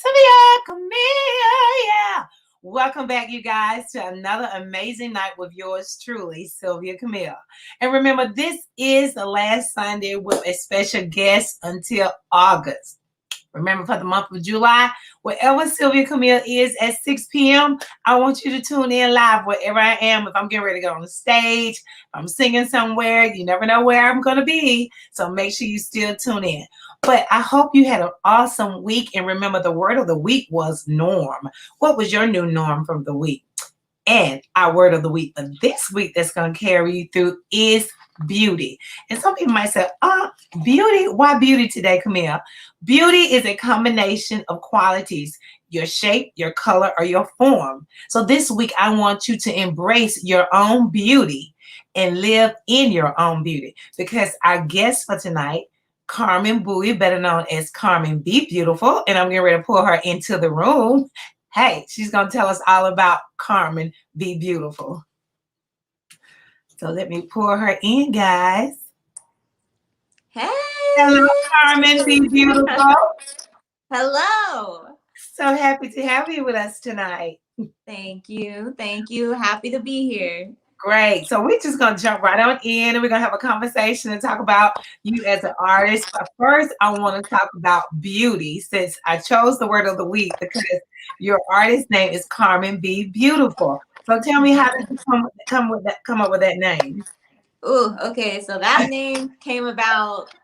Sylvia Camille, yeah. Welcome back, you guys, to another amazing night with yours truly, Sylvia Camille. And remember, this is the last Sunday with a special guest until August. Remember, for the month of July, wherever Sylvia Camille is at 6 p.m., I want you to tune in live wherever I am. If I'm getting ready to go on the stage, if I'm singing somewhere, you never know where I'm going to be. So make sure you still tune in. But I hope you had an awesome week. And remember, the word of the week was norm. What was your new norm from the week? And our word of the week for this week that's going to carry you through is beauty. And some people might say, beauty? Why beauty today, Camille? Beauty is a combination of qualities, your shape, your color, or your form. So this week, I want you to embrace your own beauty and live in your own beauty, because our guest for tonight, Karmen Bowie, better known as Karmen Be Beautiful, and I'm getting ready to pull her into the room. Hey, she's going to tell us all about Karmen Be Beautiful. So let me pull her in, guys. Hey. Hello, Karmen Be Beautiful. Hello. So happy to have you with us tonight. Thank you. Thank you. Happy to be here. Great. So we're just going to jump right on in, and we're going to have a conversation and talk about you as an artist. But first, I want to talk about beauty, since I chose the word of the week because your artist name is Karmen Be Beautiful. So tell me, how did you come up with that name? Ooh, okay. So that name came about,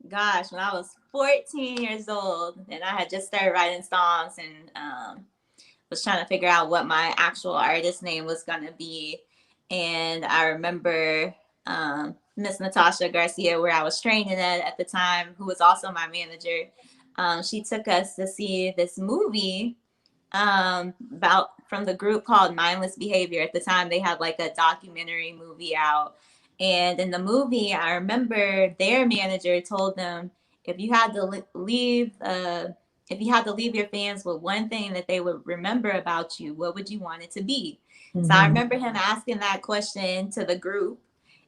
gosh, when I was 14 years old, and I had just started writing songs and was trying to figure out what my actual artist name was going to be. And I remember Miss Natasha Garcia, where I was training at the time, who was also my manager. She took us to see this movie about from the group called Mindless Behavior. At the time, they had like a documentary movie out. And in the movie, I remember their manager told them, if you had to leave your fans with one thing that they would remember about you, what would you want it to be? Mm-hmm. So I remember him asking that question to the group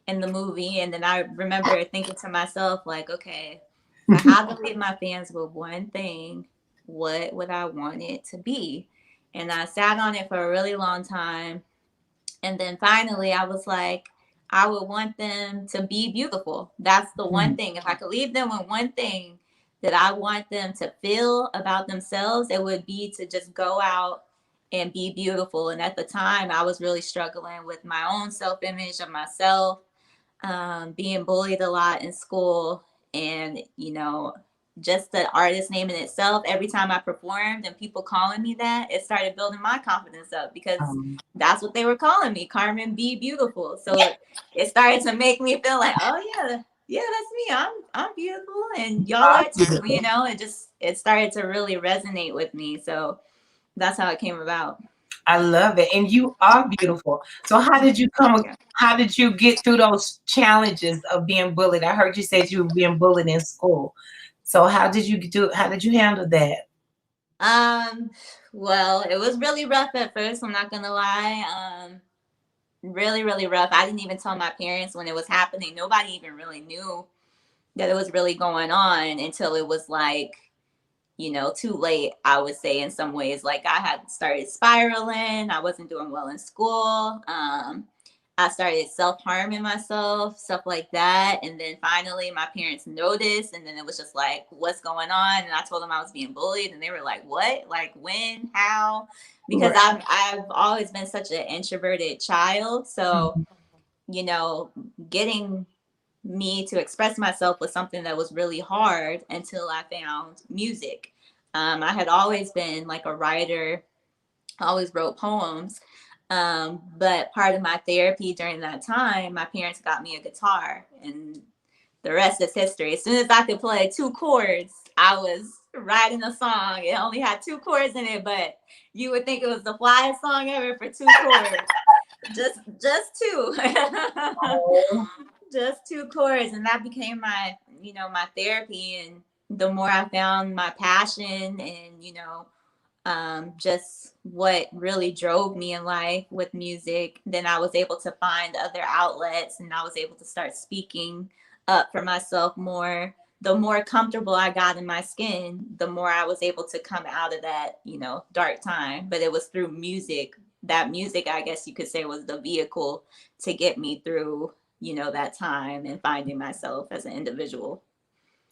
in the movie. And then I remember thinking to myself, like, okay, if I had to leave my fans with one thing, what would I want it to be? And I sat on it for a really long time. And then finally I was like, I would want them to be beautiful. That's the one thing. If I could leave them with one thing that I want them to feel about themselves, it would be to just go out and be beautiful. And at the time, I was really struggling with my own self-image of myself, being bullied a lot in school. And, just the artist name in itself, every time I performed and people calling me that, it started building my confidence up, because that's what they were calling me, Karmen Be Beautiful. So it started to make me feel like, oh yeah, that's me. I'm beautiful, and y'all are too, it started to really resonate with me. So that's how it came about. I love it. And you are beautiful. So how did you get through those challenges of being bullied? I heard you said you were being bullied in school. So how did you handle that? Well, it was really rough at first, I'm not gonna lie. Really, really rough. I didn't even tell my parents when it was happening. Nobody even really knew that it was really going on until it was like, too late, I would say, in some ways. Like, I had started spiraling. I wasn't doing well in school. I started self-harming myself, stuff like that. And then finally my parents noticed, and then it was just like, what's going on? And I told them I was being bullied, and they were like, what? Like, when? How? Because I've always been such an introverted child. So, getting me to express myself was something that was really hard until I found music. I had always been like a writer, always wrote poems. But part of my therapy during that time, my parents got me a guitar, and the rest is history. As soon as I could play 2 chords, I was writing a song. It only had 2 chords in it, but you would think it was the flyest song ever for 2 chords. Just 2. Just 2 chords. And that became my therapy. And the more I found my passion and, just what really drove me in life with music, then I was able to find other outlets, and I was able to start speaking up for myself more the more comfortable I got in my skin, the more I was able to come out of that, dark time. But it was through music. That music, I guess you could say, was the vehicle to get me through, that time and finding myself as an individual.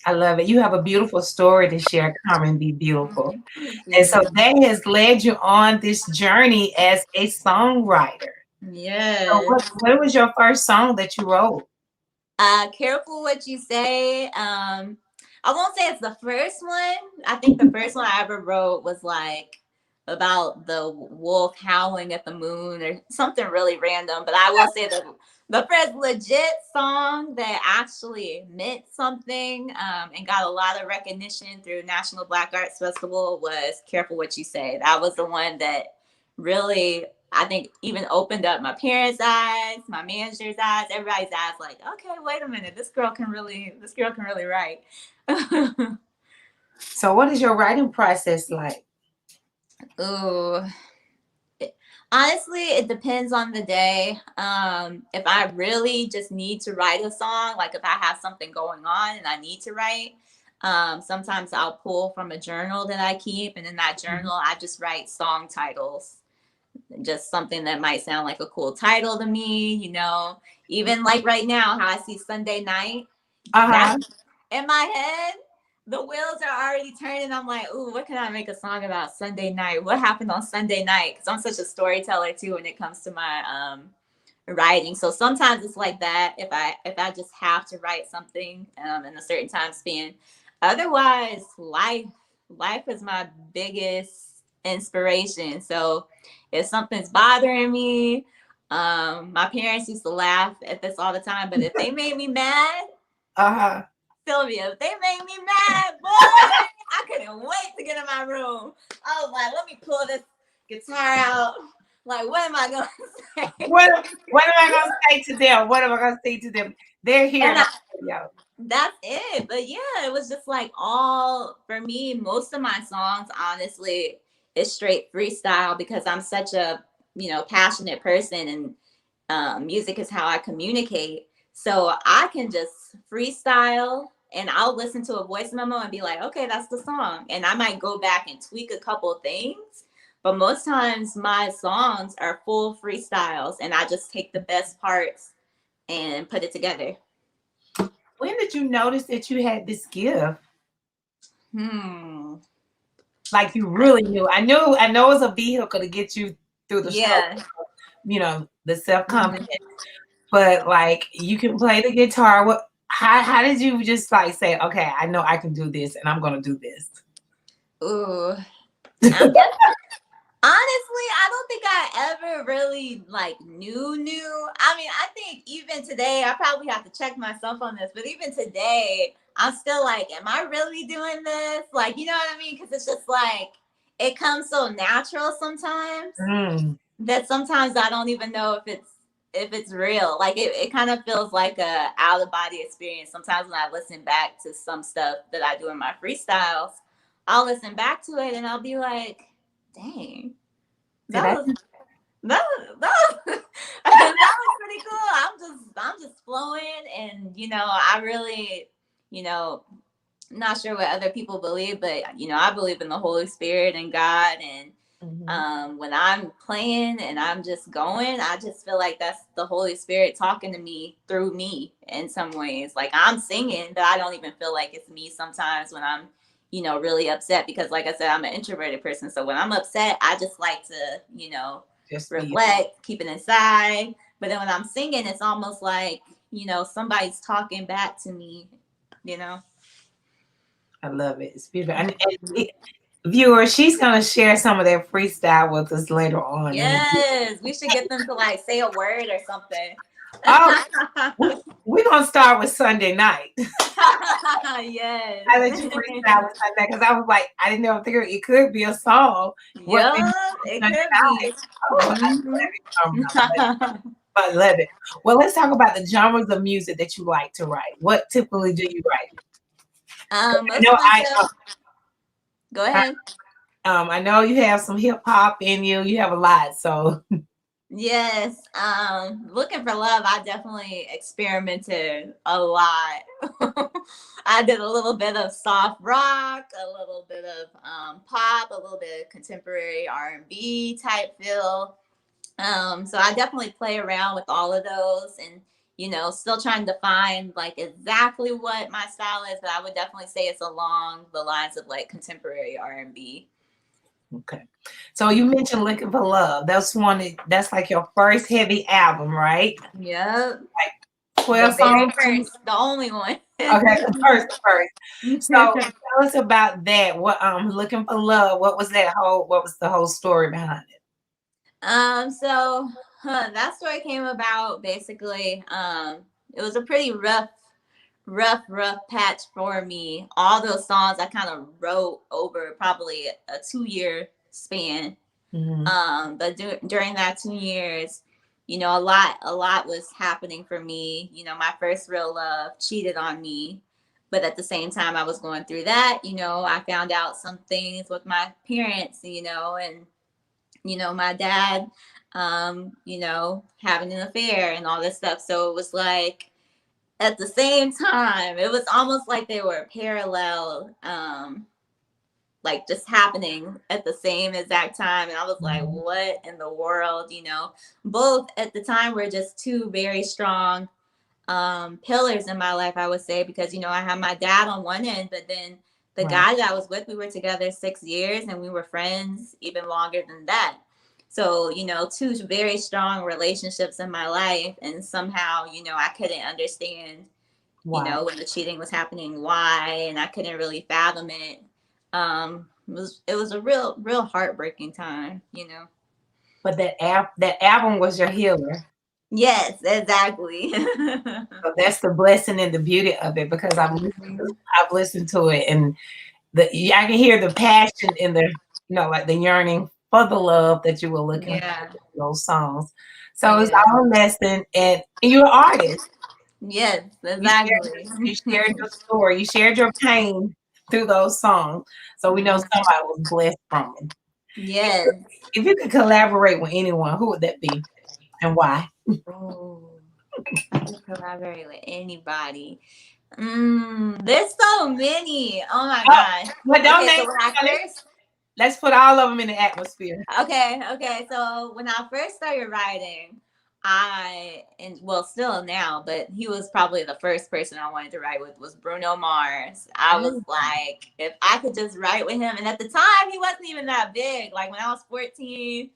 I love it. You have a beautiful story to share. Karmen, be beautiful. Thank And so you. that has led you on this journey as a songwriter. So Yes. what was your first song that you wrote? Careful what you say. I won't say it's the first one. I think the first one I ever wrote was like about the wolf howling at the moon or something really random. But I will say that the first legit song that actually meant something and got a lot of recognition through National Black Arts Festival was Careful What You Say. That was the one that really, I think, even opened up my parents' eyes, my manager's eyes, everybody's eyes. Like, okay, wait a minute, this girl can really write. So what is your writing process like? Ooh, honestly, it depends on the day. If I really just need to write a song, like if I have something going on and I need to write, sometimes I'll pull from a journal that I keep, and in that journal, I just write song titles. Just something that might sound like a cool title to me, even like right now, how I see Sunday Night. Uh-huh. That's in my head. The wheels are already turning. I'm like, ooh, what can I make a song about Sunday night? What happened on Sunday night? Because I'm such a storyteller too when it comes to my writing. So sometimes it's like that if I just have to write something in a certain time span. Otherwise, life is my biggest inspiration. So if something's bothering me, my parents used to laugh at this all the time, but if they made me mad, Uh-huh. Sylvia, if they made me mad, boy, I couldn't wait to get in my room. I was like, let me pull this guitar out. Like, what am I gonna say? What am I gonna say to them? What am I gonna say to them? They're here And in the studio. that's it. But yeah, it was just like all for me. Most of my songs, honestly, is straight freestyle because I'm such a passionate person, and music is how I communicate. So I can just freestyle and I'll listen to a voice memo and be like, okay, that's the song. And I might go back and tweak a couple things. But most times my songs are full freestyles and I just take the best parts and put it together. When did you notice that you had this gift? Hmm. Like you really knew. I know it was a vehicle to get you through the struggle, Yeah. the self-confidence. But like you can play the guitar. How did you just like say, okay, I know I can do this and I'm gonna do this? Ooh. I'm guessing. Honestly, I don't think I ever really like knew. I mean, I think even today, I probably have to check myself on this, but even today, I'm still like, am I really doing this? Like, you know what I mean? Because it's just like, it comes so natural sometimes Mm. that sometimes I don't even know if it's real. Like it kind of feels like a out of body experience. Sometimes when I listen back to some stuff that I do in my freestyles, I'll listen back to it and I'll be like, dang, Did that I? was that was pretty cool. I'm just flowing, and I really, not sure what other people believe, but I believe in the Holy Spirit and God, and when I'm playing and I'm just going, I just feel like that's the Holy Spirit talking to me through me in some ways. Like I'm singing, but I don't even feel like it's me sometimes when I'm really upset, because like I said, I'm an introverted person. So when I'm upset, I just like to, Just be. reflect, keep it inside. But then when I'm singing, it's almost like, somebody's talking back to me, you know? I love it. It's beautiful. And viewers, she's gonna share some of that freestyle with us later on. Yes, we should get them to like say a word or something. Oh, we're gonna start with Sunday Night. Yes. I let you freestyle with Sunday because I was like, I didn't know if it could be a song. What Yeah, it Sunday could be. Night? Oh, I love it. I love it. Well, let's talk about the genres of music that you like to write. What typically do you write? I Most know of my stuff. Go ahead. I know you have some hip hop in you. You have a lot. So Yes. Looking for love, I definitely experimented a lot. I did a little bit of soft rock, a little bit of pop, a little bit of contemporary R&B type feel. So I definitely play around with all of those, and still trying to find like exactly what my style is, but I would definitely say it's along the lines of like contemporary R&B. Okay. So you mentioned Looking for Love. That's like your first heavy album, right? Yep. Like The 12 very songs? first, the only one. Okay, the first. So tell us about that. What Looking for Love, what was the whole story behind it? That story came about basically. It was a pretty rough patch for me. All those songs I kind of wrote over probably a 2 year span. But during that 2 years, a lot was happening for me. My first real love cheated on me. But at the same time I was going through that, I found out some things with my parents, and my dad, having an affair and all this stuff. So it was like at the same time, it was almost like they were parallel, like just happening at the same exact time. And I was like, Mhm. what in the world? Both at the time were just two very strong pillars in my life, I would say, because I had my dad on one end, but then the Right. guy that I was with, we were together 6 years and we were friends even longer than that. So, two very strong relationships in my life. And somehow, I couldn't understand, Why? when the cheating was happening, why, and I couldn't really fathom it. It was a real heartbreaking time. But that album was your healer. Yes, exactly. So that's the blessing and the beauty of it because Mhm. I've listened to it and I can hear the passion in the like the yearning for the love that you were looking for Yeah. in those songs. So it's Yeah. all a lesson and you're an artist. Yes, You shared exactly. you shared your story, you shared your pain through those songs. So we know Mhm. somebody was blessed from it. Yes. If you could collaborate with anyone, who would that be and why? Oh, if I could collaborate with anybody. There's so many. Oh my Oh, gosh. but don't Okay, name so when I first let's put all of them in the atmosphere. okay. So when I first started writing, and well, still now, but he was probably the first person I wanted to write with was Bruno Mars. I was Mm. like, if I could just write with him, and at the time he wasn't even that big. Like when I was 14,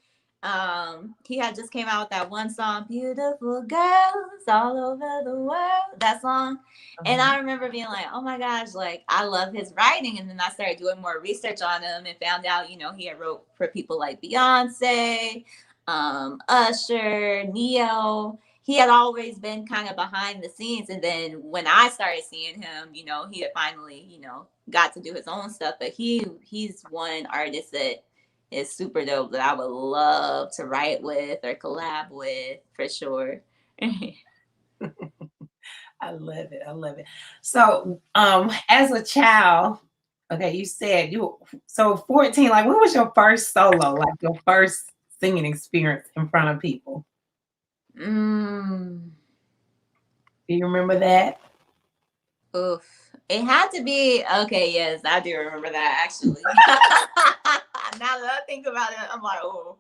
he had just came out with that one song, "Beautiful Girls All Over the World." That song. And Uh-huh. I remember being like, oh my gosh, like I love his writing. And then I started doing more research on him and found out, he had wrote for people like Beyonce, Usher, Neo. He had always been kind of behind the scenes. And then when I started seeing him, he had finally, got to do his own stuff. But he's one artist that is super dope that I would love to write with or collab with for sure. I love it. I love it. So, as a child, okay, you said you so 14, like what was your first solo, like your first singing experience in front of people? mm. Do you remember that? Oof. It had to be okay. Yes, I do remember that actually. Now that I think about it, I'm like, oh.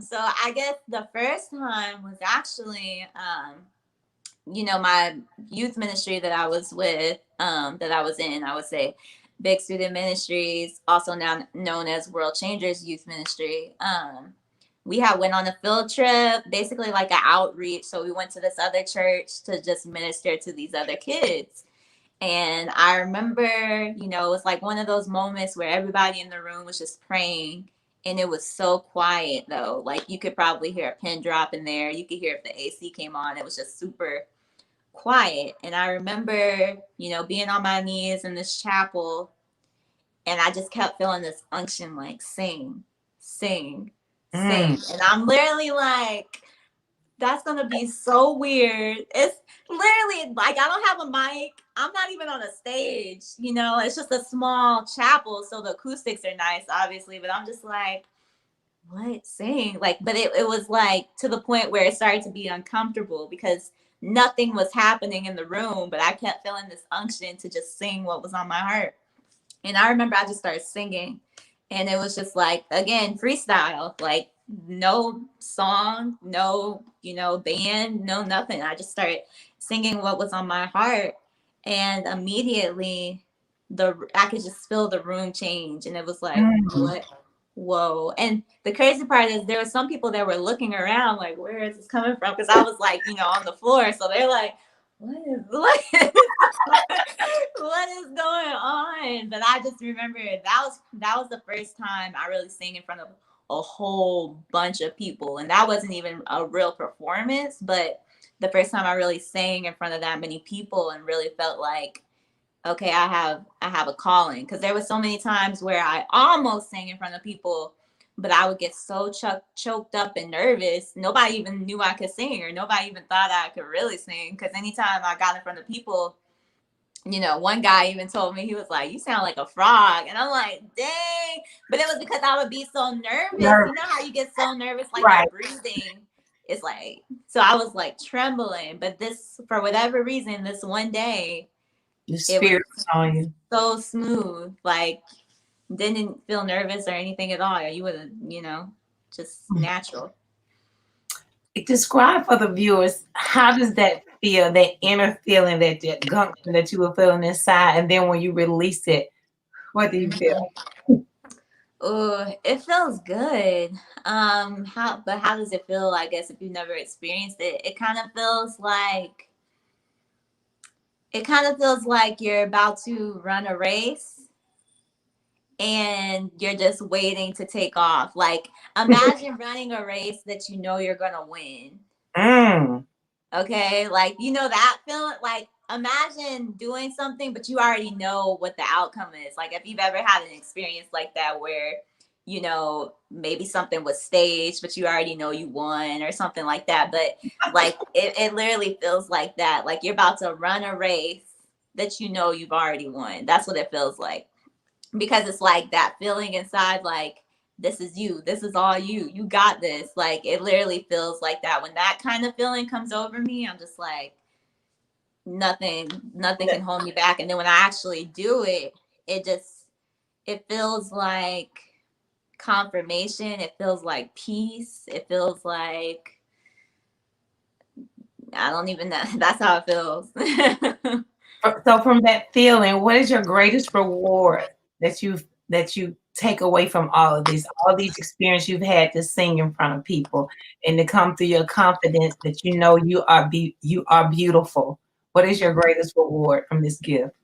So I guess the first time was actually, my youth ministry that I was with, that I was in. I would say, Big Student Ministries, also now known as World Changers Youth Ministry. We had went on a field trip, basically like an outreach. So we went to this other church to just minister to these other kids. And I remember, it was like one of those moments where everybody in the room was just praying. And it was so quiet though. Like you could probably hear a pin drop in there. You could hear if the AC came on. It was just super quiet. And I remember, being on my knees in this chapel, and I just kept feeling this unction like sing, sing, Mm, sing. And I'm literally like, that's gonna be so weird. It's literally like I don't have a mic. I'm not even on a stage, it's just a small chapel, so the acoustics are nice, obviously, but I'm just like, what, sing? Like, but it was like to the point where it started to be uncomfortable because nothing was happening in the room, but I kept feeling this unction to just sing what was on my heart. And I remember I just started singing, and it was just like, again, freestyle, like no song, no, band, no nothing. I just started singing what was on my heart. And immediately I could just feel the room change. And it was like, Mm. what? Whoa. And the crazy part is there were some people that were looking around like, where is this coming from? Because I was like, on the floor. So they're like, what is what is going on? But I just remember that was the first time I really sang in front of a whole bunch of people. And that wasn't even a real performance, but the first time I really sang in front of that many people and really felt like, okay, I have a calling. Because there were so many times where I almost sang in front of people, but I would get so choked up and nervous. Nobody even knew I could sing, or nobody even thought I could really sing. Because anytime I got in front of people, one guy even told me, he was like, you sound like a frog. And I'm like, dang. But it was because I would be so nervous. You know how you get so nervous, like Right. your breathing is like, so I was like trembling. But this, for whatever reason, this one day, The it was spirit was on you. so smooth. Like, didn't feel nervous or anything at all. You would, just natural. Describe for the viewers, how does that feel, that inner feeling, that gumption that you were feeling inside, and then when you release it, what do you feel? Oh, it feels good. How does it feel? I guess if you've never experienced it, it kind of feels like you're about to run a race and you're just waiting to take off. Like, imagine running a race that you're gonna win. Mm. Okay, like that feeling. Like, imagine doing something, but you already know what the outcome is. Like, if you've ever had an experience like that where maybe something was staged, but you already know you won or something like that. But like it literally feels like that. Like you're about to run a race that you've already won. That's what it feels like. Because it's like that feeling inside, like, this is you, this is all you got this. Like, it literally feels like that. When that kind of feeling comes over me, I'm just like, nothing can hold me back. And then when I actually do it, it feels like confirmation. It feels like peace. It feels like, I don't even know. That's how it feels. So from that feeling, what is your greatest reward that you take away from all of these experiences you've had to sing in front of people and to come through your confidence that you are beautiful? What is your greatest reward from this gift?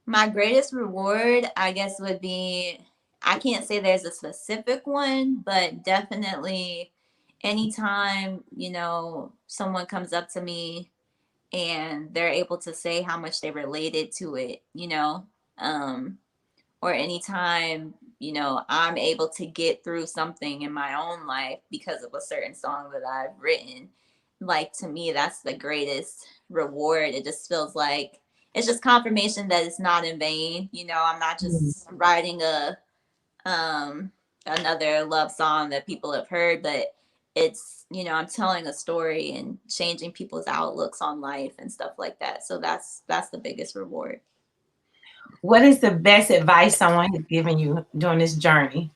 My greatest reward, I guess, would be, I can't say there's a specific one, but definitely anytime, someone comes up to me and they're able to say how much they related to it, or anytime, I'm able to get through something in my own life because of a certain song that I've written. Like, to me, that's the greatest reward. It just feels like it's just confirmation that it's not in vain. I'm not just writing another love song that people have heard, but it's, I'm telling a story and changing people's outlooks on life and stuff like that. So that's the biggest reward. What is the best advice someone has given you during this journey?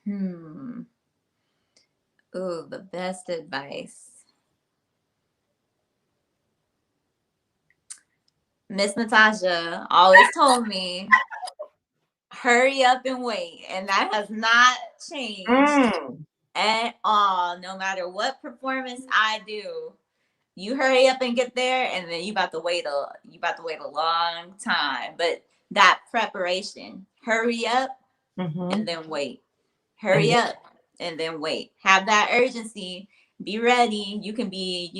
Ooh, the best advice. Miss Natasha always told me, hurry up and wait. And that has not changed at all. No matter what performance I do, you hurry up and get there, and then you about to wait a long time. But that preparation, hurry up and then wait. Hurry up and then wait. Have that urgency. Be ready. You can be,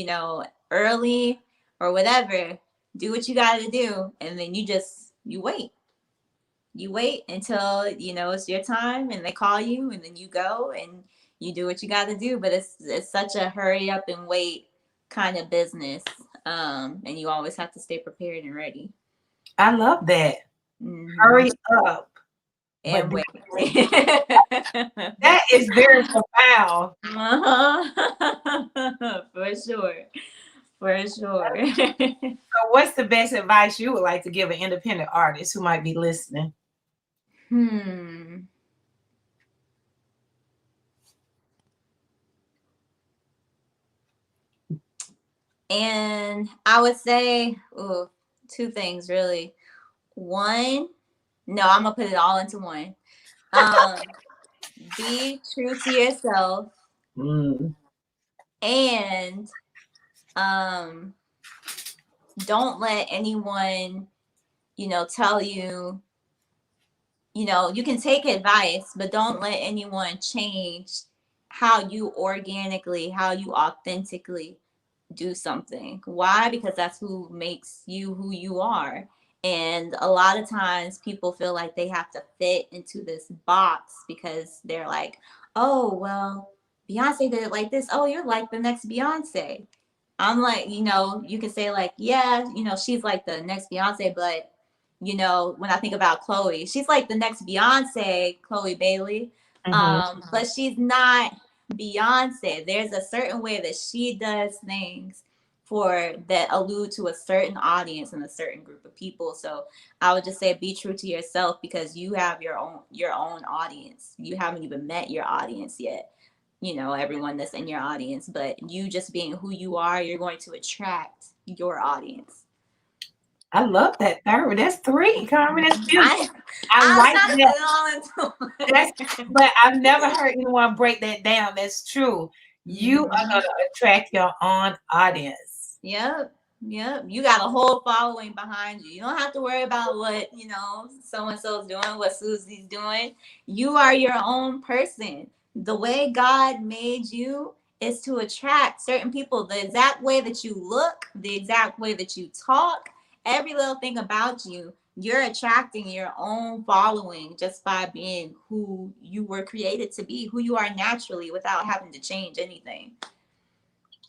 early or whatever. Do what you got to do, and then you wait. You wait until it's your time, and they call you, and then you go and you do what you got to do. But it's such a hurry up and wait kind of business, and you always have to stay prepared and ready. I love that. Hurry up But and wait. that is very profound. For sure. For sure. So what's the best advice you would like to give an independent artist who might be listening? And I would say, two things really. One, no, I'm gonna put it all into one. Be true to yourself, and don't let anyone, tell you, you can take advice, but don't let anyone change how you organically, how you authentically do something. Why? Because that's who makes you who you are. And a lot of times people feel like they have to fit into this box because they're like, oh, well, Beyonce did it like this. Oh, you're like the next Beyonce. I'm like, you can say like, yeah, she's like the next Beyonce, but when I think about Chloe, she's like the next Beyonce, Chloe Bailey. But she's not Beyonce. There's a certain way that she does things for that allude to a certain audience and a certain group of people. So I would just say be true to yourself because you have your own audience. You haven't even met your audience yet. Everyone that's in your audience, but you just being who you are, you're going to attract your audience. I love that third. That's three, Karmen. That's beautiful. I like that. But I've never heard anyone break that down. That's true. You are going to attract your own audience. Yep. You got a whole following behind you. You don't have to worry about what, so-and-so's doing, what Susie's doing. You are your own person. The way God made you is to attract certain people. The exact way that you look, the exact way that you talk, every little thing about you, you're attracting your own following just by being who you were created to be, who you are naturally without having to change anything.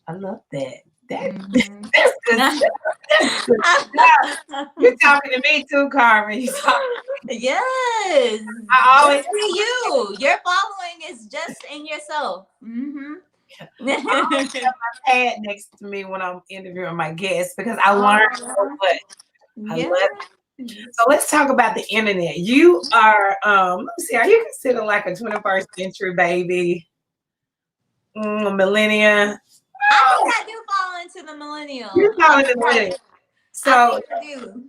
I love that. That's good. That's good stuff. You're talking to me too, Karmen. Yes. I always see you. Your following is just in yourself. I always have my pad next to me when I'm interviewing my guests because I learned so much. I love it. So let's talk about the internet. You are, let me see, are you considered like a 21st century baby? Millennial? I think I do fall into the millennial. You fall into the millennial. So I do.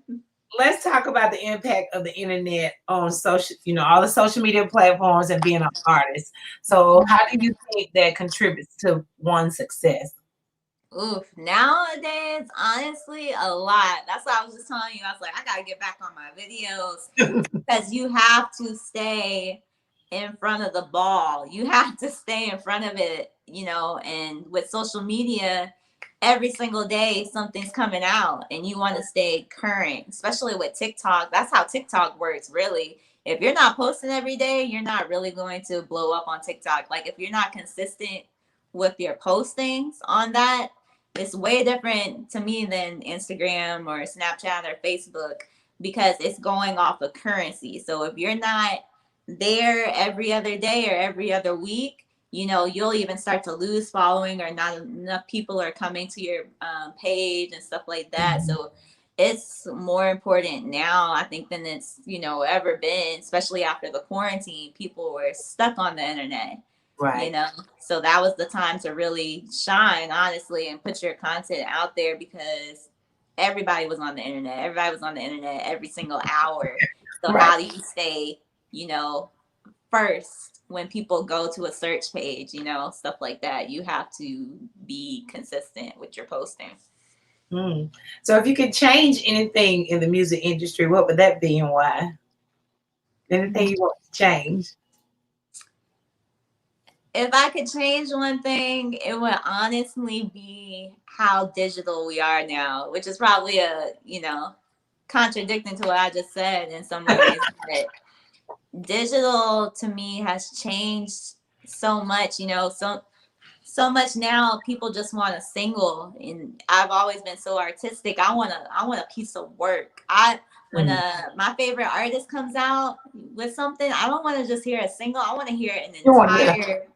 Let's talk about the impact of the internet on social, all the social media platforms and being an artist. So how do you think that contributes to one's success? Oof, nowadays, honestly, a lot. That's why I was just telling you. I was like, I gotta get back on my videos because you have to stay in front of the ball. You have to stay in front of it, and with social media, every single day something's coming out and you want to stay current, especially with TikTok. That's how TikTok works, really. If you're not posting every day, you're not really going to blow up on TikTok. Like if you're not consistent with your postings on that, it's way different to me than Instagram or Snapchat or Facebook because it's going off of currency. So if you're not there every other day or every other week, you'll even start to lose following or not enough people are coming to your page and stuff like that. So it's more important now, I think, than it's, ever been, especially after the quarantine. People were stuck on the internet. Right. So that was the time to really shine, honestly, and put your content out there because everybody was on the internet. Everybody was on the internet every single hour. So how do you stay, first when people go to a search page, stuff like that? You have to be consistent with your posting. So if you could change anything in the music industry, what would that be and why? Anything you want to change? If I could change one thing, it would honestly be how digital we are now, which is probably contradicting to what I just said in some ways. But digital to me has changed so much, so so much now people just want a single, and I've always been so artistic. I want a piece of work. When my favorite artist comes out with something, I don't want to just hear a single. I want to hear an entire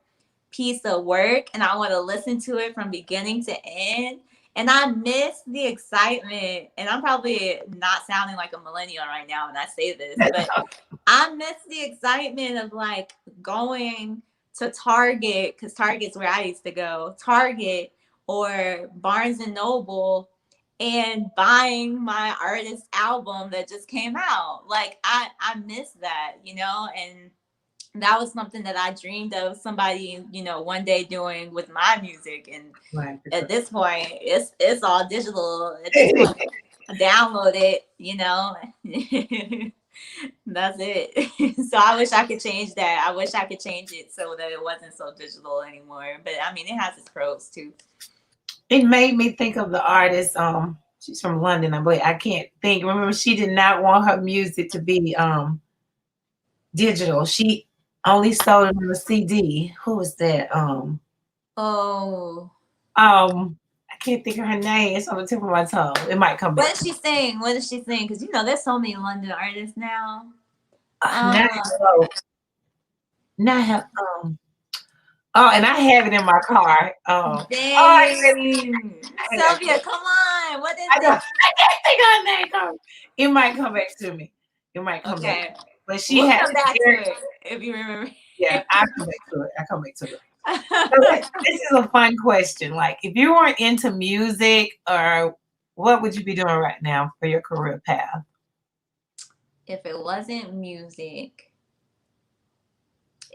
piece of work, and I want to listen to it from beginning to end. And I miss the excitement, and I'm probably not sounding like a millennial right now when I say this, but I miss the excitement of like going to Target, because Target's where I used to go, Target or Barnes and Noble, and buying my artist album that just came out. Like I miss that, and that was something that I dreamed of somebody, one day doing with my music. And at this point, it's all digital. At this point, download it, That's it. So I wish I could change that. I wish I could change it so that it wasn't so digital anymore. But I mean, it has its pros too. It made me think of the artist. She's from London, I believe. I can't think. Remember, she did not want her music to be digital. She only sold it on a CD. Who was that? I can't think of her name. It's on the tip of my tongue. It might come back. What does she sing? Because there's so many London artists now. And I have it in my car. Dang. Sylvia, come on. What is it? I can't think of her name. It might come back to me. It might come back. But we'll come back to it if you remember. Yeah, I'll come back to it. So this is a fun question. Like, if you weren't into music, or what would you be doing right now for your career path? If it wasn't music,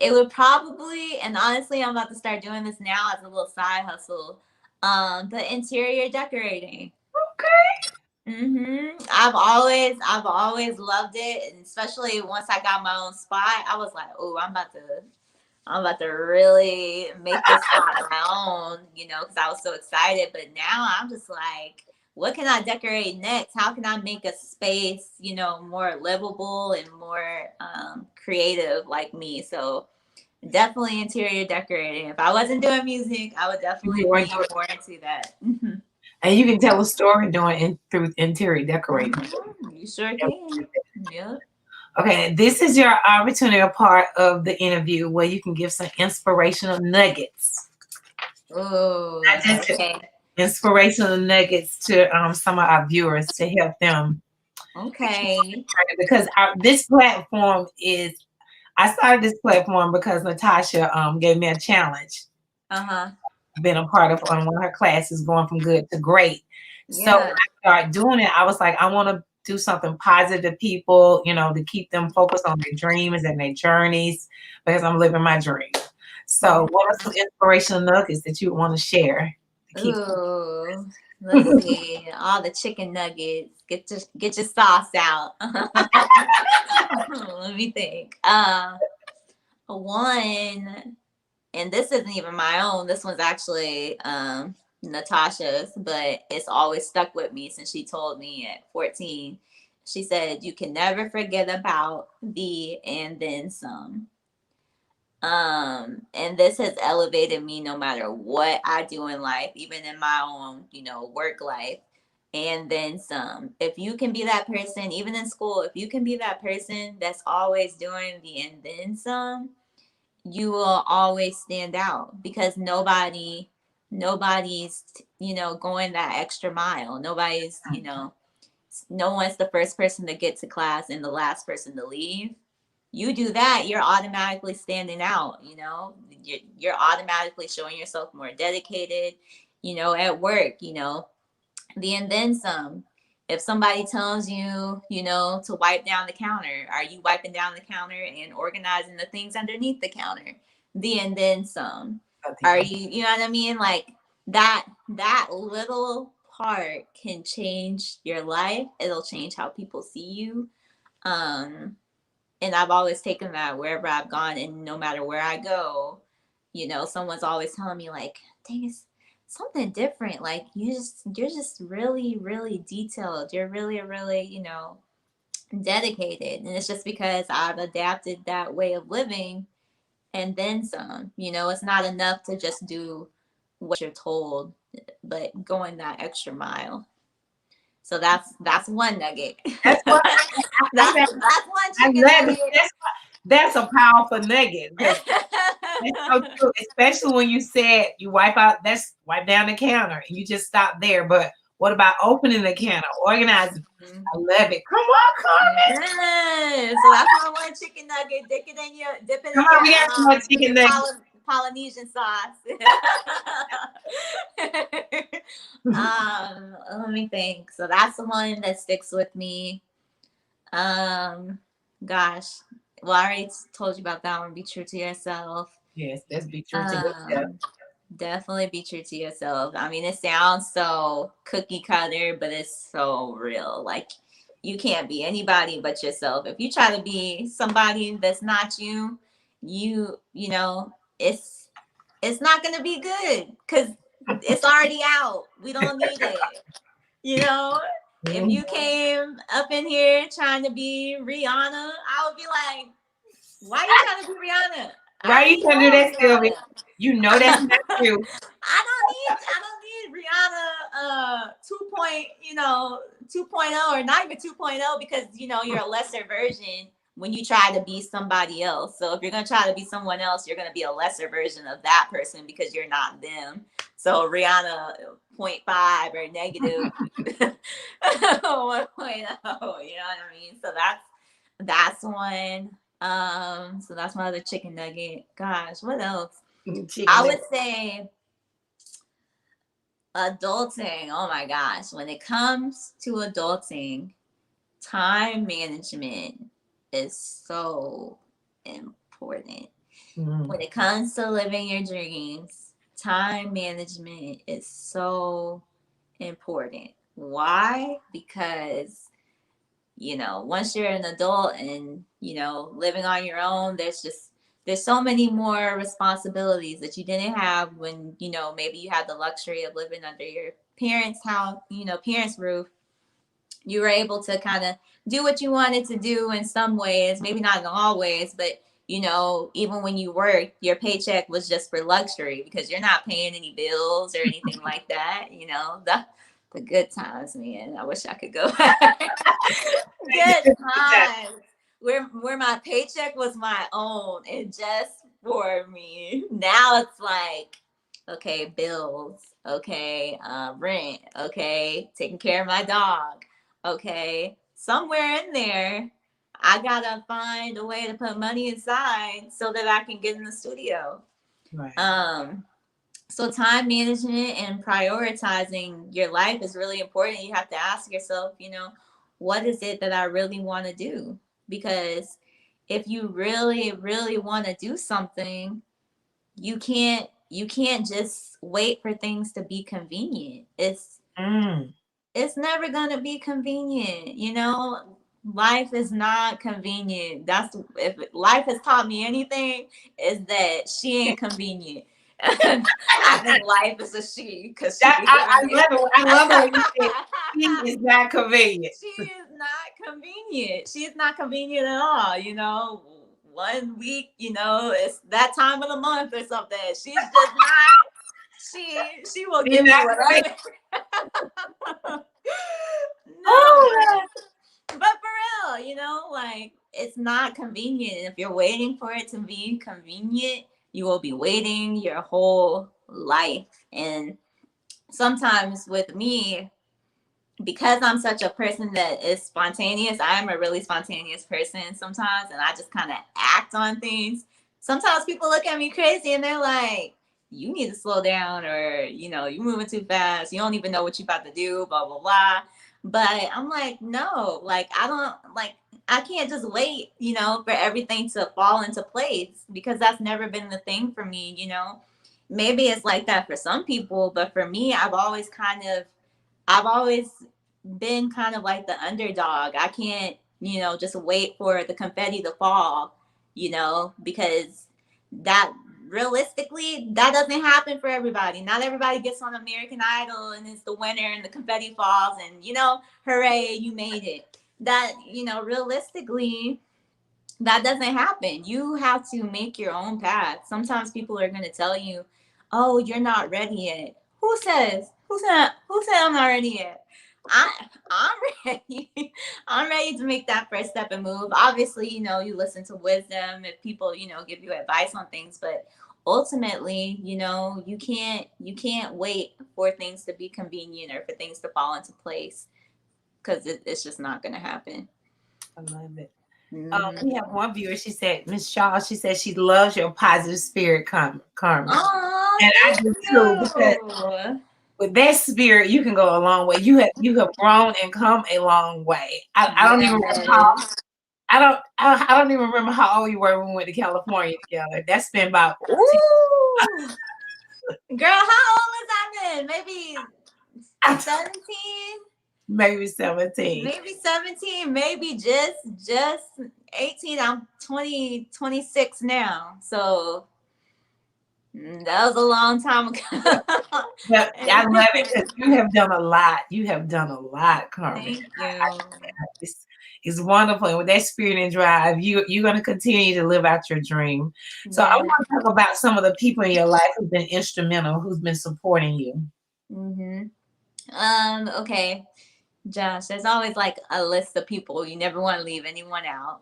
it would probably, and honestly, I'm about to start doing this now as a little side hustle, the interior decorating. Okay. I've always loved it, and especially once I got my own spot, I was like, oh, I'm about to really make this spot my own, because I was so excited. But now I'm just like, what can I decorate next? How can I make a space, more livable and more creative like me? So definitely interior decorating. If I wasn't doing music, I would definitely be more into that. And you can tell a story through interior decorating. You sure can. Yep. Okay, this is your opportunity, a part of the interview where you can give some inspirational nuggets. Oh, okay. Inspirational nuggets to some of our viewers to help them. Okay. Because this platform I started this platform because Natasha gave me a challenge. Been a part of on one of her classes, going from good to great. Yeah. So when I started doing it, I was like, I want to do something positive to people, to keep them focused on their dreams and their journeys, because I'm living my dream. So what are some inspirational nuggets that you want to share? Ooh, let's see. All the chicken nuggets. Get your sauce out. Let me think. One, and this isn't even my own. This one's actually Natasha's, but it's always stuck with me since she told me at 14. She said, you can never forget about the and then some. And this has elevated me no matter what I do in life, even in my own, work life. And then some. If you can be that person, even in school, if you can be that person that's always doing the and then some, you will always stand out, because nobody's going that extra mile. Nobody's no one's the first person to get to class and the last person to leave. You do that, you're automatically standing out. You're automatically showing yourself more dedicated, at work, the and then some. If somebody tells you, to wipe down the counter, are you wiping down the counter and organizing the things underneath the counter? The and then some. Are you, you know what I mean? Like that little part can change your life. It'll change how people see you. And I've always taken that wherever I've gone, and no matter where I go, someone's always telling me like, dang, it's something different. Like you're just really, really detailed. You're really, really, dedicated. And it's just because I've adapted that way of living and then some. It's not enough to just do what you're told, but going that extra mile. So that's one nugget. That's what That's one I chicken love nugget. it. That's a powerful nugget. That's so true. Especially when you said you wipe down the counter and you just stop there. But what about opening the counter, organizing? I love it. Come on, Karmen. Yes. So that's my one chicken nugget. Dip it Come in on, we got some more chicken your nuggets. Polynesian sauce. Let me think. So that's the one that sticks with me. Gosh. Well, I already told you about that one. Be true to yourself. Yes, that's be true to yourself. Definitely be true to yourself. I mean, it sounds so cookie cutter, but it's so real. Like, you can't be anybody but yourself. If you try to be somebody that's not you, you know, it's not gonna be good because it's already out. We don't need it. You know, if you came up in here trying to be Rihanna, I would be like, why are you trying to be Rihanna? Why are you trying to do that, Sylvia? You know that's not true. I don't need Rihanna 2.0 or not even 2.0 because you're a lesser version when you try to be somebody else. So if you're going to try to be someone else, you're going to be a lesser version of that person because you're not them. So Rihanna 0.5 or negative 1.0, you know what I mean? So that's one. So that's my other chicken nugget. Gosh, what else? I would say adulting. Oh my gosh. When it comes to adulting, time management is so important. When it comes to living your dreams, time management is so important. Why? Because once you're an adult and living on your own, there's so many more responsibilities that you didn't have when maybe you had the luxury of living under your parents' house, parents' roof. You were able to kind of do what you wanted to do in some ways, maybe not in all ways, but even when you worked, your paycheck was just for luxury because you're not paying any bills or anything like that. The good times, man. I wish I could go back. Good times where my paycheck was my own and just for me. Now it's like, okay, bills, okay, rent, okay, taking care of my dog, okay. Somewhere in there, I gotta find a way to put money aside so that I can get in the studio. Right. So time management and prioritizing your life is really important. You have to ask yourself, what is it that I really want to do? Because if you really, really want to do something, you can't just wait for things to be convenient. It's never gonna be convenient. Life is not convenient. If life has taught me anything, is that she ain't convenient. I think life is a she because I love it. I love it when you say she is not convenient. She is not convenient. She is not convenient at all. 1 week, it's that time of the month or something. She's just not. She will give you whatever. No. But for real, like it's not convenient. If you're waiting for it to be convenient, you will be waiting your whole life. And sometimes with me, because I'm such a person that is spontaneous, I'm a really spontaneous person sometimes, and I just kind of act on things. Sometimes people look at me crazy and they're like, you need to slow down, or, you're moving too fast. You don't even know what you're about to do, blah, blah, blah. But I'm like, no, like, I can't just wait, for everything to fall into place because that's never been the thing for me, Maybe it's like that for some people, but for me, I've always been kind of like the underdog. I can't, just wait for the confetti to fall, because that realistically, that doesn't happen for everybody. Not everybody gets on American Idol and it's the winner and the confetti falls and, hooray, you made it. That, realistically, that doesn't happen. You have to make your own path. Sometimes people are going to tell you, oh, you're not ready yet. Who says? Who said I'm not ready yet? I'm ready. I'm ready to make that first step and move. Obviously, you listen to wisdom if people, give you advice on things, but ultimately, you can't wait for things to be convenient or for things to fall into place, because it's just not going to happen. I love it. Mm-hmm. We have one viewer. She said, Miss Shaw, she said she loves your positive spirit, Karmen. Oh, And I thank do too, because you. with that spirit, you can go a long way. You have grown and come a long way. I don't even remember how Yes. I don't even remember how old you were when we went to California together. That's been about Ooh. Girl, how old was I then? Maybe 17? maybe 17. Maybe 17, maybe just 18. I'm 26 now. So that was a long time ago. But I love it because you have done a lot. You have done a lot, Karmen. Thank you. It's wonderful. And with that spirit and drive, you're going to continue to live out your dream. So I Yeah. want to talk about some of the people in your life who've been instrumental, who's been supporting you. Okay. Josh, there's always like a list of people. You never want to leave anyone out.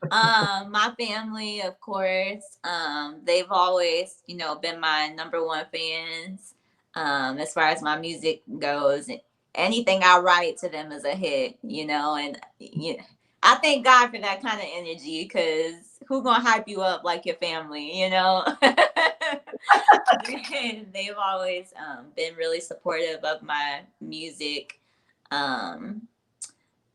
My family, of course. They've always, been my number one fans. As far as my music goes, anything I write to them is a hit, and I thank God for that kind of energy, because who gonna hype you up like your family? They've always been really supportive of my music. Um,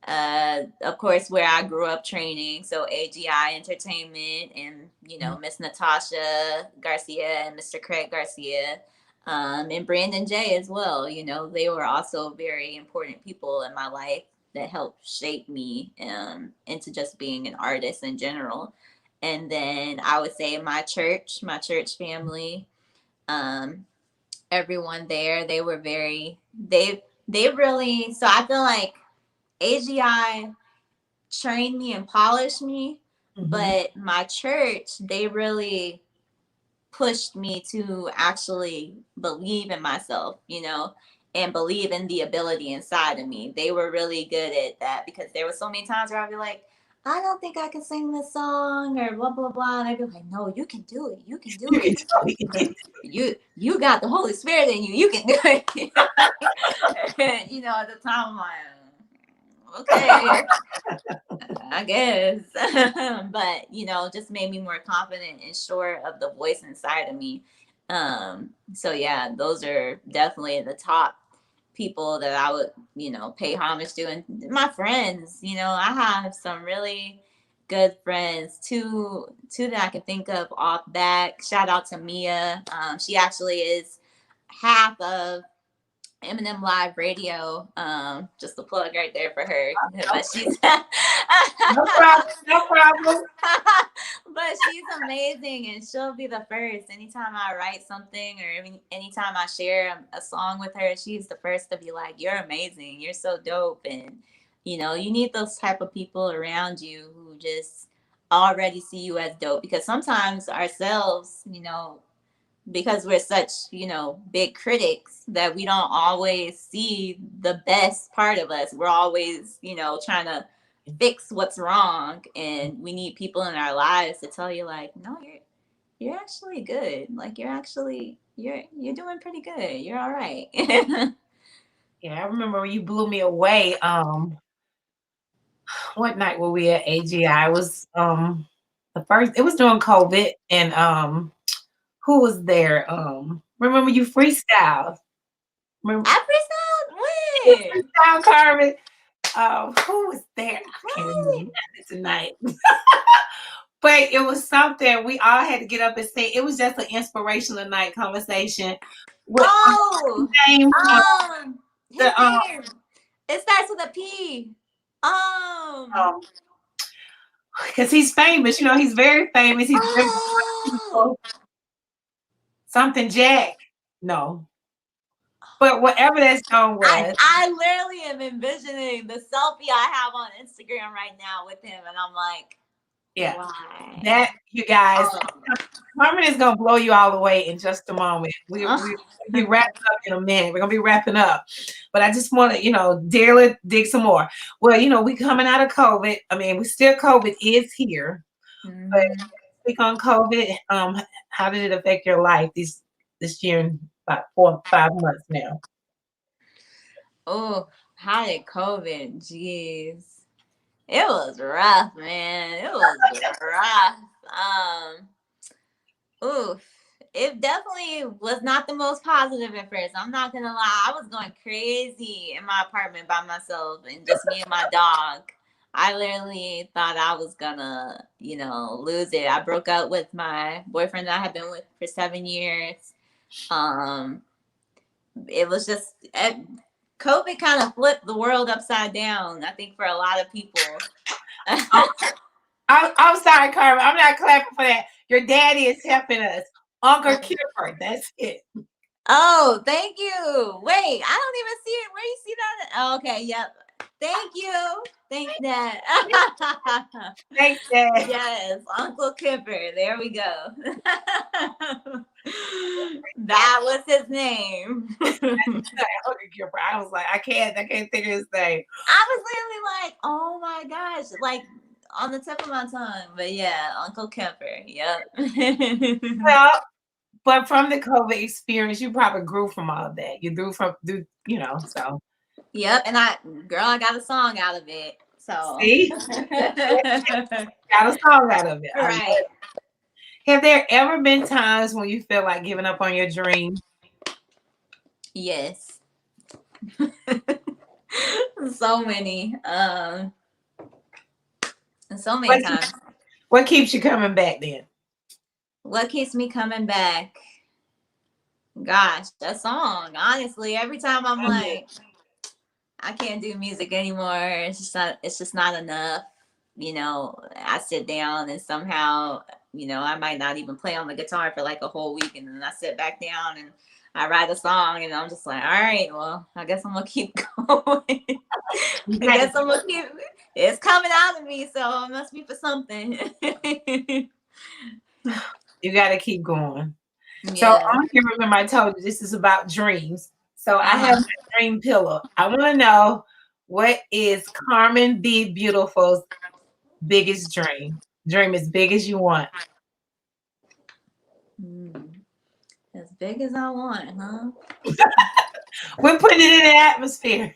of course, where I grew up training, so AGI Entertainment, and Miss Natasha Garcia and Mr. Craig Garcia, and Brandon J as well. They were also very important people in my life that helped shape me into just being an artist in general. And then I would say my church family, um, everyone there, they were they really, so I feel like AGI trained me and polished me, but my church, they really pushed me to actually believe in myself, and believe in the ability inside of me. They were really good at that, because there were so many times where I'd be like, I don't think I can sing this song or blah blah blah, and I'd be like, no, you can do it. You can do You can it. totally get You got the Holy Spirit in you. You can do it. And, at the time, I'm like, okay, I guess. But, just made me more confident and sure of the voice inside of me. So yeah, those are definitely the top people that I would, pay homage to. And my friends, I have some really good friends, two that I can think of off back. Shout out to Mia. She actually is half of Eminem Live Radio. Just a plug right there for her. But she's no problem, no problem. but she's amazing, and she'll be the first. Anytime I write something, or anytime I share a song with her, she's the first to be like, "You're amazing. You're so dope." And you need those type of people around you who just already see you as dope, because sometimes ourselves, because we're such, big critics, that we don't always see the best part of us. We're always, trying to fix what's wrong, and we need people in our lives to tell you, like, no, you're actually good. Like, you're doing pretty good. You're all right. Yeah, I remember when you blew me away. What night were we at AGI? It was the first, it was during COVID, and who was there? Remember you freestyled? Remember I freestyled you when? freestyle, Karmen? Who was there? I can't remember What? tonight. But it was something we all had to get up and say. It was just an inspirational night conversation. With Oh, name, his the name. It starts with a P. um, because he's famous. He's very famous. He's very Oh, something Jack. No, but whatever that song was, I literally am envisioning the selfie I have on Instagram right now with him, and I'm like, yeah, why? that you guys. Oh. Karmen is gonna blow you all the way in just a moment. We'll Oh. be wrapping up in a minute. We're gonna be wrapping up, but I just want to, dig some more. Well, we coming out of COVID. I mean, we still COVID is here, but Mhm. speak on COVID. How did it affect your life this year and about 4 5 months now? Oh, how did COVID? Jeez. It was rough, man. It was rough. Oof. It definitely was not the most positive at first. I'm not gonna lie. I was going crazy in my apartment by myself and just me and my dog. I literally thought I was gonna, lose it. I broke up with my boyfriend that I had been with for 7 years. Um, it was just COVID kind of flipped the world upside down. I think for a lot of people. Oh, I'm sorry, Karmen. I'm not clapping for that. Your daddy is helping us. Uncle Kipper. That's it. Oh, thank you. Wait, I don't even see it. Where you see that? Oh, okay, yep. Thank you. Thanks, Dad. Thanks, Dad. Yes, Uncle Kipper. There we go. That was his name. Uncle Kipper. I was like, I can't think of his name. I was literally like, oh my gosh, like on the tip of my tongue. But yeah, Uncle Kipper. Yep. Well, but from the COVID experience, you probably grew from all of that. You grew so. Yep, and I got a song out of it. So See? Got a song out of it. right. Have there ever been times when you feel like giving up on your dream? Yes. So many. So many times. What keeps you coming back then? What keeps me coming back? Gosh, that song. Honestly, every time I'm like, I can't do music anymore. It's just not enough. I sit down and somehow, I might not even play on the guitar for like a whole week, and then I sit back down and I write a song, and I'm just like, all right, well, I guess I'm gonna keep going. I guess I'm gonna keep. It's coming out of me, so it must be for something. You got to keep going. So Yeah. I can remember I told you this is about dreams. So I have Uh-huh. my dream pillow. I want to know, what is Karmen B. Beautiful's biggest dream? Dream as big as you want. As big as I want, huh? We're putting it in the atmosphere.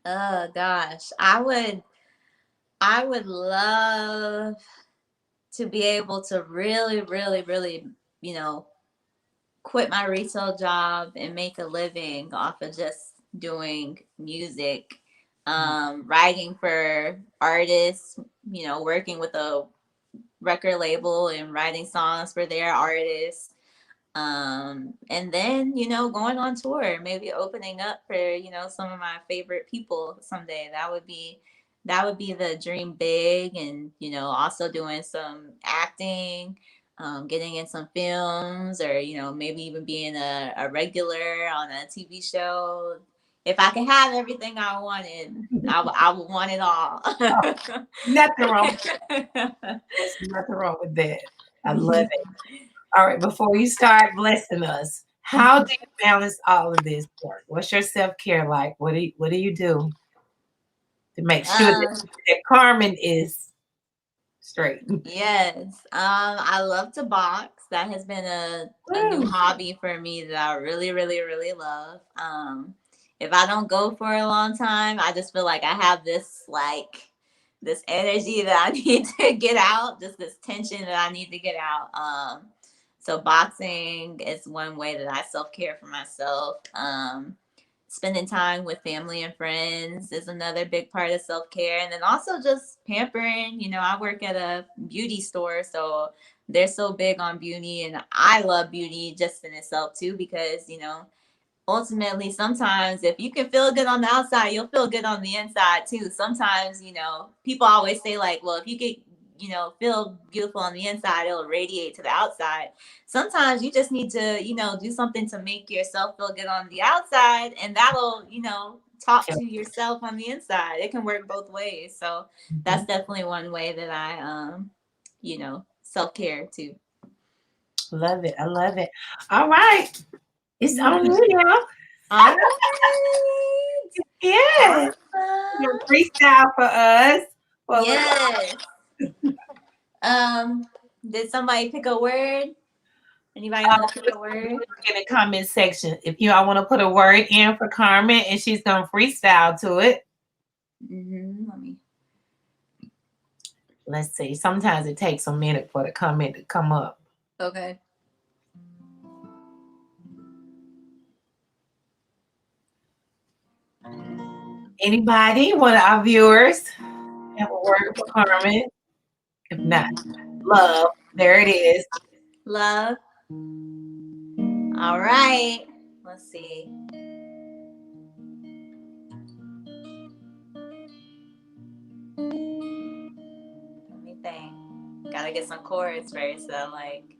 Oh gosh, I would love to be able to really, really, really, you know, quit my retail job and make a living off of just doing music, writing for artists, working with a record label and writing songs for their artists. And then, going on tour, maybe opening up for, some of my favorite people someday. That would be the dream big. And, also doing some acting, getting in some films, or, maybe even being a regular on a TV show. If I could have everything I wanted, I would want it all. Nothing wrong. There's nothing wrong with that. I love it. All right, before you start blessing us, how do you balance all of this work? What's your self-care like? What do you do to make sure that Karmen is straight? Yes. I love to box. That has been a new hobby for me that I really, really, really love. If I don't go for a long time, I just feel like I have this energy that I need to get out, just this tension that I need to get out. So boxing is one way that I self-care for myself. Spending time with family and friends is another big part of self-care, and then also just pampering. I work at a beauty store, so they're so big on beauty, and I love beauty just in itself too, because ultimately, sometimes if you can feel good on the outside, you'll feel good on the inside too. Sometimes, people always say like, well, if you get, feel beautiful on the inside, it'll radiate to the outside. Sometimes you just need to, do something to make yourself feel good on the outside, and that'll, talk to yourself on the inside. It can work both ways. So that's definitely one way that I, self-care too. Love it. I love it. All right. It's on Mhm. you, y'all. All right. Yeah. Your Awesome. freestyle for us. For Yes. Did somebody pick a word? Anybody want to pick a word? in the comment section. If you all want to put a word in for Karmen and she's going to freestyle to it. Let me. Let's see. Sometimes it takes a minute for the comment to come up. Okay. Anybody, one of our viewers, have a word for Karmen? If not, love. There it is. Love. All right. Let's see. Let me think. Gotta get some chords first. So like.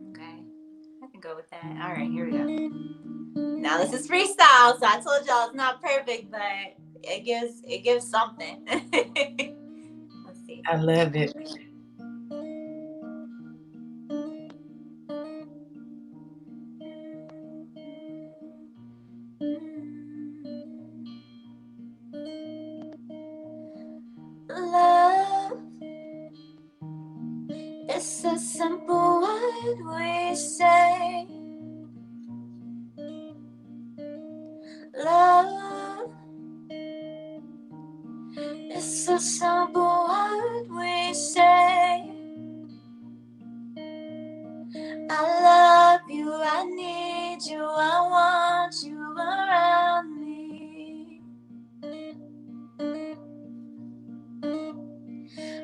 Okay. I can go with that. All right. Here we go. Now this is freestyle, so I told y'all it's not perfect, but it gives something. Let's see. I love it. Love is a simple word we say. Love is a simple word we say. I love you, I need you, I want you around me.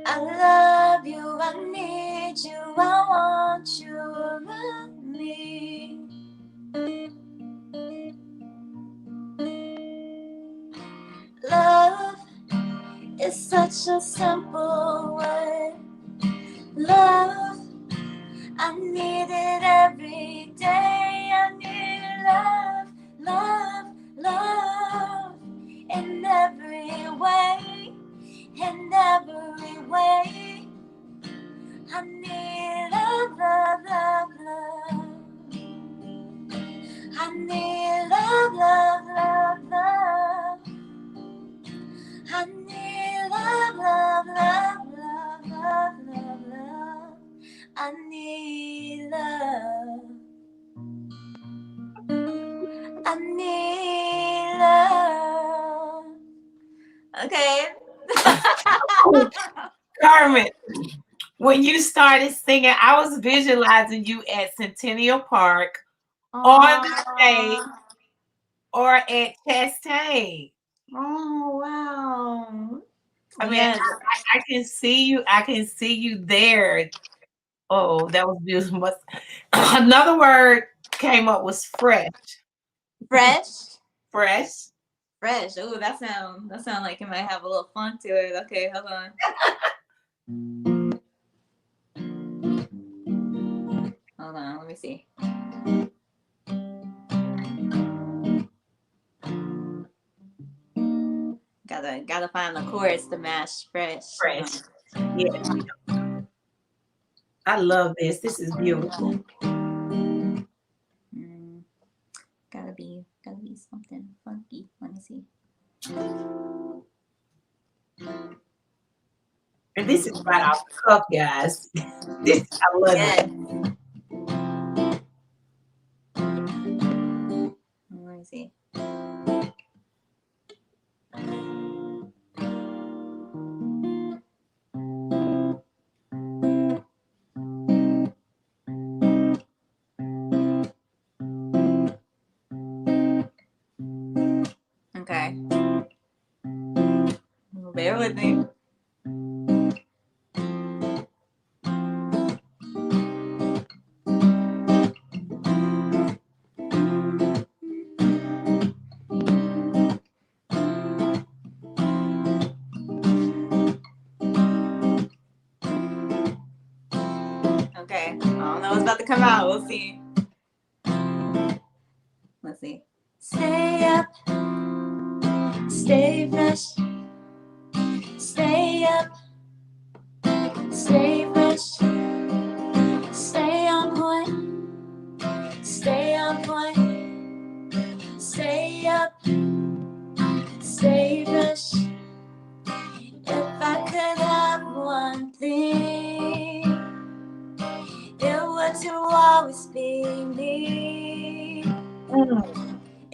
I love you, I need you, I want you around me. Love is such a simple word. Love, I need it every day. I need love, love, love in every way, in every way. I need love, love, love, love. I need love, love, love, love. I need love, love, love, love, love, love, love. I need love. I need love. Okay. Karmen, when you started singing, I was visualizing you at Centennial Park, on the stage, or at Chastain. Oh wow. I mean, Yes. I can see you. I can see you there. Oh, that was beautiful. Another word came up was fresh. Fresh. Fresh. Fresh. Oh, that sound like it might have a little funk to it. Okay, hold on. Hold on, let me see. Gotta find the chorus to match fresh. Fresh. Yeah. I love this. This is beautiful. Gotta be something funky. Let me see. And this is right off the cuff, guys. This, I love it. Let me see. Okay. Bear with me. Okay. I don't know what's about to come out. We'll see. Let's see. Stay up stay fresh, stay up, stay fresh, stay on point, stay on point, stay up, stay fresh. If I could have one thing, it would to always be me.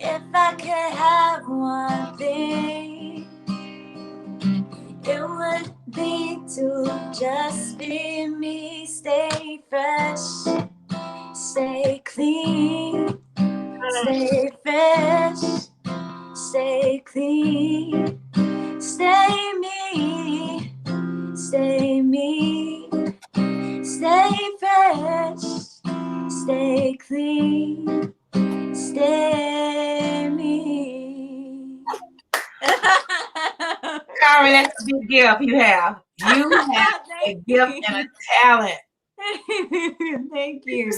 If I could have one thing, it would be to just be me. Stay fresh, stay clean, stay fresh, stay clean, stay me, stay me, stay fresh, stay clean, stay me. Karmen, that's a big gift you have. You have a gift and a talent. Thank you.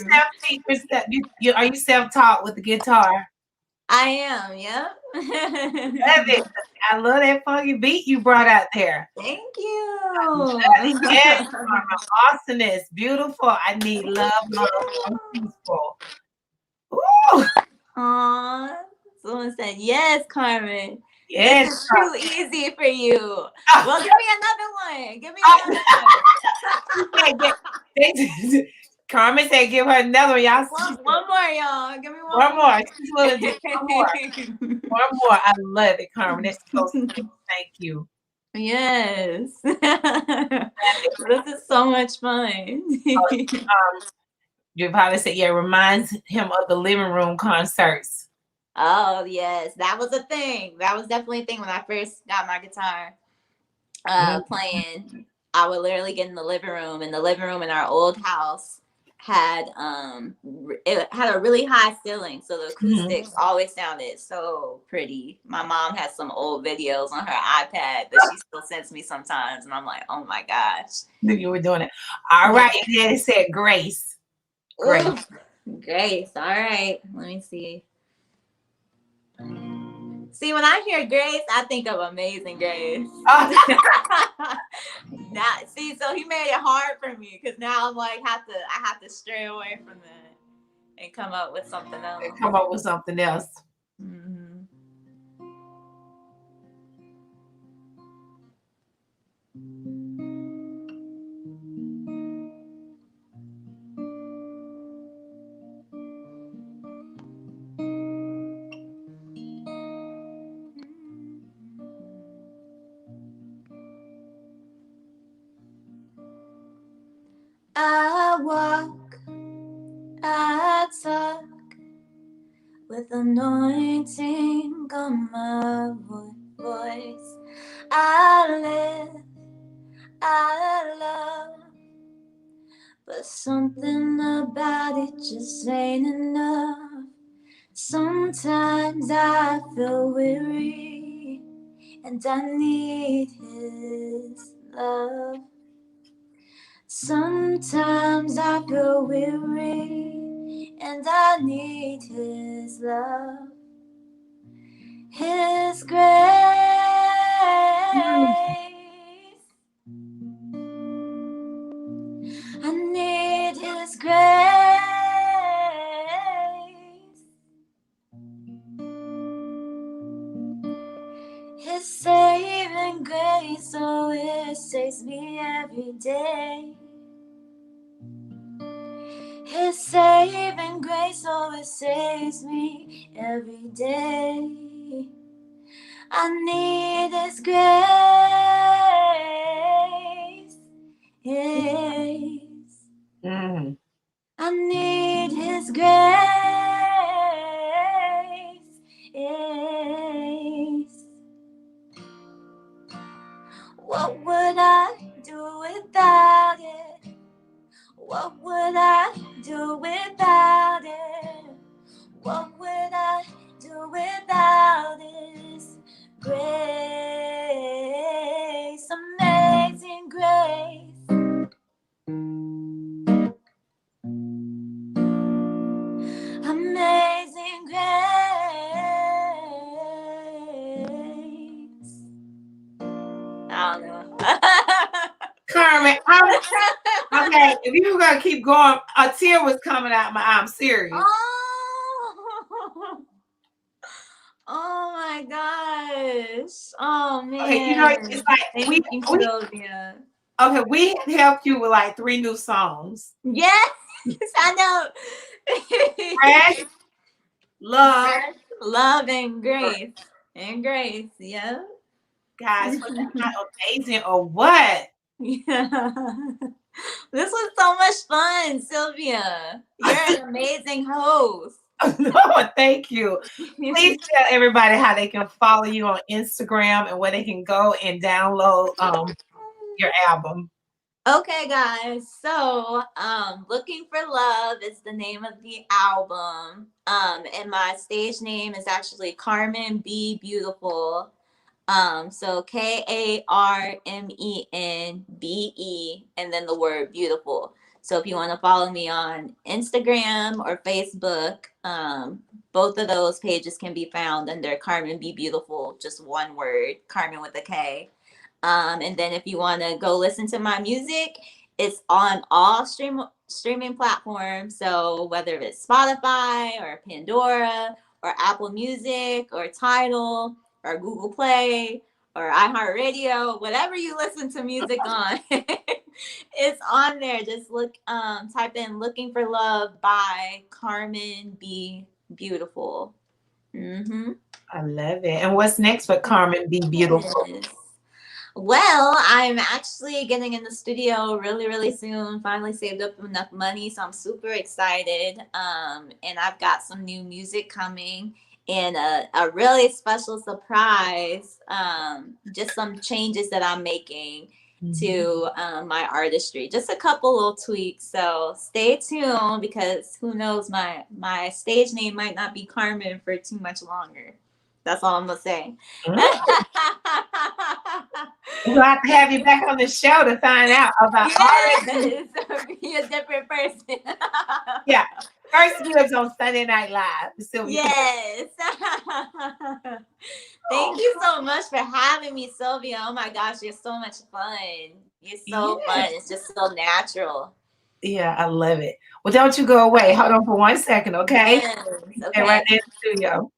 Are you self-taught with the guitar? I am, yep. Love it. I love that funky beat you brought out there. Thank you. Yes, awesomeness, beautiful. I need love, peaceful. Ooh. Aww. Someone said, yes, Karmen. Yes. This is too easy for you. Well, give me another one. Give me another one. Karmen said, give her another one. Y'all. One more, y'all. Give me one more. She's willing to do one more. One more. I love it, Karmen. That's so sweet. Thank you. Yes. This is so much fun. You probably said, yeah, it reminds him of the living room concerts. Oh, yes. That was a thing. That was definitely a thing when I first got my guitar playing. I would literally get in the living room, and the living room in our old house had it had a really high ceiling, so the acoustics always sounded so pretty. My mom has some old videos on her iPad that she still sends me sometimes, and I'm like, oh my gosh. Knew you were doing it. All right. And then it said Grace. Grace. Ooh, Grace. All right. Let me see. See, when I hear Grace, I think of Amazing Grace. Now, see, so he made it hard for me because now I'm like, I have to stray away from that and come up with something else. Come up with something else. Mm-hmm. I walk, I talk with anointing on my voice. I live, I love, but something about it just ain't enough. Sometimes I feel weary and I need His love. Sometimes I feel weary and I need His love, His grace. I need His grace. His saving grace, oh, it saves me every day. His saving grace, oh, it saves me every day. I need His grace. Yes. I need His grace. Yes. What would I do without it? What would I do without it? What would I do without His grace? Amazing grace. Amazing grace. Okay, if you were gonna keep going, a tear was coming out my eye. I'm serious. Oh. Oh my gosh. Oh Okay, man. it's like Thank you, Sylvia. okay, we helped you with like 3 new songs. Yes, I know. Fresh, love, Fresh, love and grace. And grace, yeah. guys. Was that not amazing or what? Yeah. This was so much fun, Sylvia. You're an amazing host. No, thank you. Please tell everybody how they can follow you on Instagram and where they can go and download your album. Okay, guys. So, Looking for Love is the name of the album. And my stage name is actually Karmen Be Beautiful. So KarmenBe and then the word beautiful. So if you want to follow me on Instagram or Facebook, both of those pages can be found under Karmen Be Beautiful, just one word, Karmen with a K. And then if you want to go listen to my music, it's on all streaming platforms. So whether it's Spotify or Pandora or Apple Music or Tidal or Google Play or iHeartRadio, whatever you listen to music on, it's on there. Just type in "Looking for Love" by Karmen Be Beautiful. Mm-hmm. I love it. And what's next for Karmen Be Beautiful? Yes. Well, I'm actually getting in the studio really, really soon. Finally saved up enough money, so I'm super excited. And I've got some new music coming and a really special surprise. Just some changes that I'm making to my artistry. Just a couple little tweaks. So stay tuned because who knows, my stage name might not be Karmen for too much longer. That's all I'm gonna say. We'll have to have you back on the show to find out about yes, be a different person. Yeah. First dibs on Sunday Night Live. Yes. Thank you so much for having me, Sylvia. Oh my gosh, you're so much fun. You're so fun. It's just so natural. Yeah, I love it. Well, don't you go away. Hold on for 1 second, okay? Yes. Okay. Stay right there in the studio.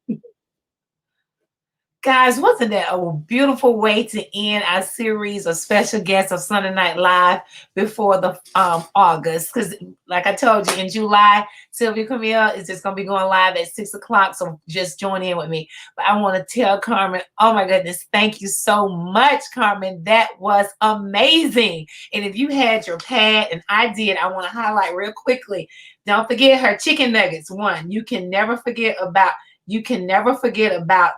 Guys, wasn't that a beautiful way to end our series of special guests of Sunday Night Live before the August? Because like I told you, in July, Sylvia Camille is just going to be going live at 6 o'clock. So just join in with me. But I want to tell Karmen, oh my goodness, thank you so much, Karmen. That was amazing. And if you had your pad, and I did, I want to highlight real quickly. Don't forget her chicken nuggets. One, you can never forget about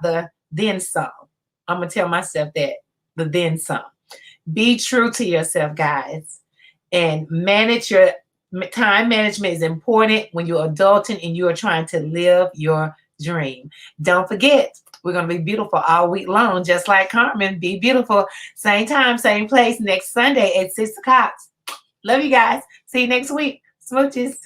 the then some. I'm going to tell myself that, the then some. Be true to yourself, guys. And manage your time. Management is important when you're adulting and you are trying to live your dream. Don't forget, we're going to be beautiful all week long, just like Karmen. Be beautiful. Same time, same place, next Sunday at 6 o'clock. Love you guys. See you next week. Smooches.